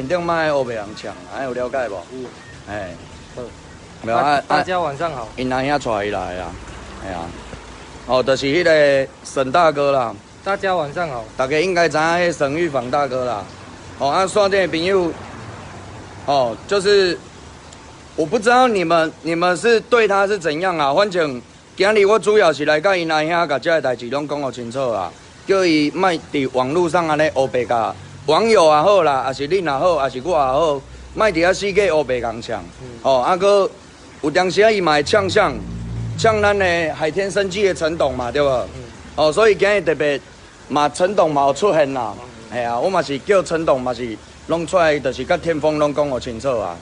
面顶卖黑白人抢，还有了解无？有。哎，好。没有啊，大家晚上好。因阿兄带伊来啊，哎呀，哦，就是迄个沈大哥啦。大家晚上好。大家应该知影迄沈玉房大哥啦。哦，啊，线顶的朋友，哦，就是我不知道你们是对他是怎样啊，反正今日我主要是来甲因阿兄甲这个代志拢讲互清楚啊，叫伊莫伫网络上安尼黑白甲网友也好啦，也是恁也好，也是我也好，莫伫遐四界黑白共抢。哦，啊个有当时啊，伊嘛会呛咱的海天生机的陈董嘛，对无？哦，所以今日特别嘛，陈董嘛有出现啦。哎呀，我嘛是叫陈董嘛是拢出来，就是甲天风拢讲互清楚啊。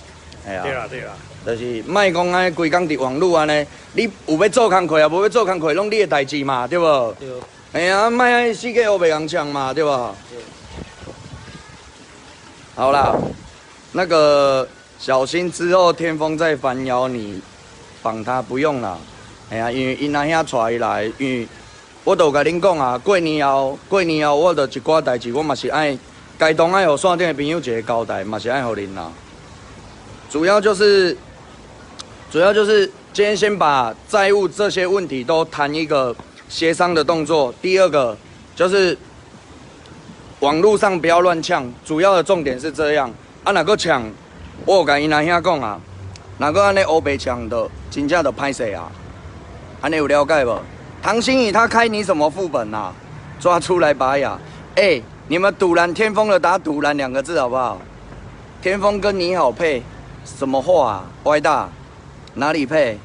哎呀，对啦对啦，就是莫讲安尼规工伫网络安尼，你有要做工课啊，无要做工课，拢你的代志嘛，对无？对。哎呀，莫安四界黑白共抢嘛，对无？好啦，那个小心之后天风再反咬你，绑他不用啦。哎呀，因为因阿兄带伊来，因为我都甲恁讲啊，过年后我着一寡代志，我嘛是爱该当爱互线顶的朋友一个交代，嘛是爱互恁啦。主要就是今天先把债务这些问题都谈一个协商的动作。第二个就是网络上不要乱抢，主要的重点是这样。啊，哪个抢，我有甲因阿兄讲啊，哪个安尼黑白抢的，真正就歹势啊。安尼有了解无？唐心怡他开你什么副本啊？抓出来拔牙！哎，你们赌蓝天风的打赌蓝2个字好不好？天风跟你好配，什么话啊？歪大，哪里配？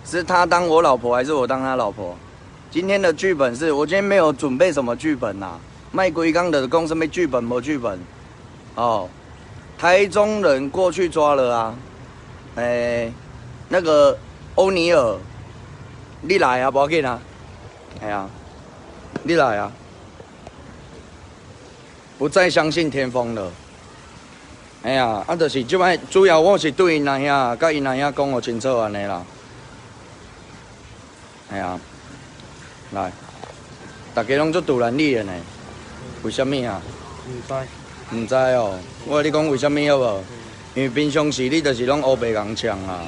是他当我老婆还是我当他老婆？今天的剧本是我今天没有准备什么剧本呐、卖龟缸的公司没剧本没剧本。哦，台中人过去抓了啊，那个欧尼尔。你来啊，无要紧啊，哎呀，你来啊，不再相信天风了。哎呀，啊，就是即摆主要我是对因阿兄，甲因阿兄讲互清楚安尼啦。哎呀，来，大家拢做杜兰你的呢，为什么啊？唔知哦，我跟你讲为什么好无？因为平常时你就是拢黑白人抢啊。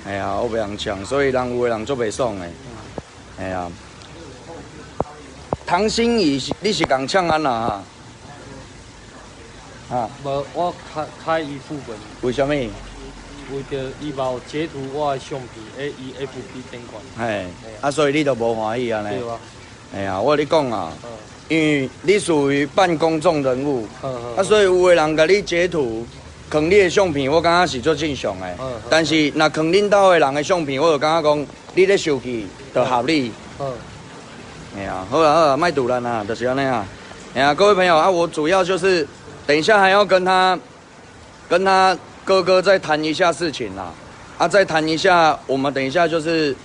哎呀，黑白人抢，所以有的人做袂爽的。哎呀，唐心怡你是共抢安啦哈？啊？无，我开伊副本。为什么？为着伊无截图我的相片，伊 FB 顶款。哎，啊，所以你就无欢喜安尼。对啊。哎呀，我跟你讲啊，因为你属于半公众人物，啊，所以有的人甲你截图。藏你的相片，我感觉是做正常的。但是，若藏恁兜的人的相片，我就感觉讲，你咧受气，就合理。哎呀，好啦，卖赌烂啦，就是安尼啊。哎呀，各位朋友啊，我主要就是等一下还要跟他哥哥再谈一下事情啦。啊，再谈一下，我们等一下就是，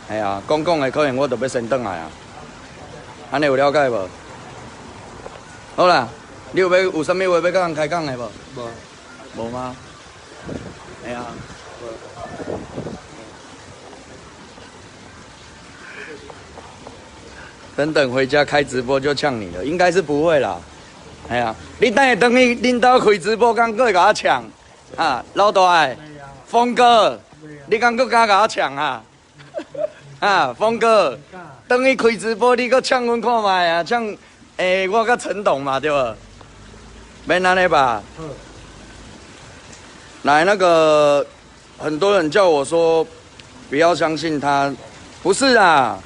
哎呀，公共的可能我就要先转来啊。安尼有了解无？好啦。你有啥物话要甲人开讲的无？无吗？哎呀，等回家开直播就呛你了，应该是不会啦。哎呀，你等下等去恁兜开直播，敢搁会甲我抢啊？老大诶，峰哥，你敢搁敢甲我抢啊？啊，峰哥，等去开直播，你搁抢阮看卖啊？抢我甲陈董嘛，对无？没拿那吧？来，那个很多人叫我说不要相信他，不是啊。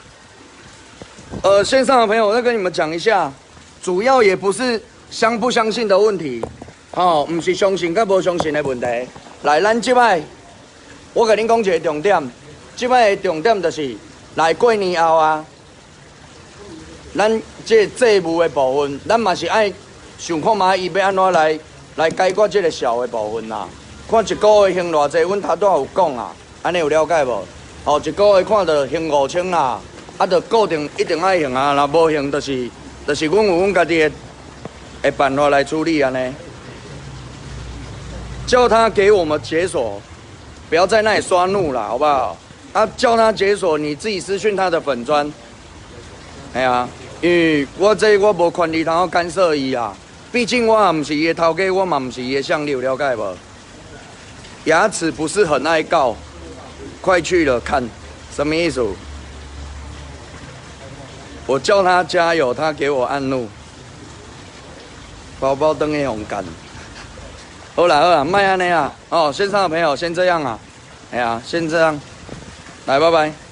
线上的朋友，我再跟你们讲一下，主要也不是相不相信的问题，哦，不是相信跟无相信的问题。来，咱即摆，我跟恁讲一个重点，即摆的重点就是来过年后啊，咱这债务的部分，咱嘛是爱。想看嘛，伊要安怎来解决这个小的部分啦？看一个月还偌济，阮头拄有讲啊，安尼有了解无？哦，一个月看到还5000啦，啊，着固定一定爱还啊，若无还，就是阮有阮家己的办法来处理安尼。叫他给我们解锁，不要在那里刷怒啦，好不好？啊，叫他解锁，你自己私讯他的粉专。哎呀，因为我无权利通干涉伊啊。毕竟我也不是伊的头家，我嘛不是伊的向你有了解无？牙齿不是很爱告，快去了看，什么意思？我叫他加油，他给我按怒，包包灯也红干。好啦好啦，卖安尼啊，哦，线上的朋友先这样啊，哎呀，先这样，来，拜拜。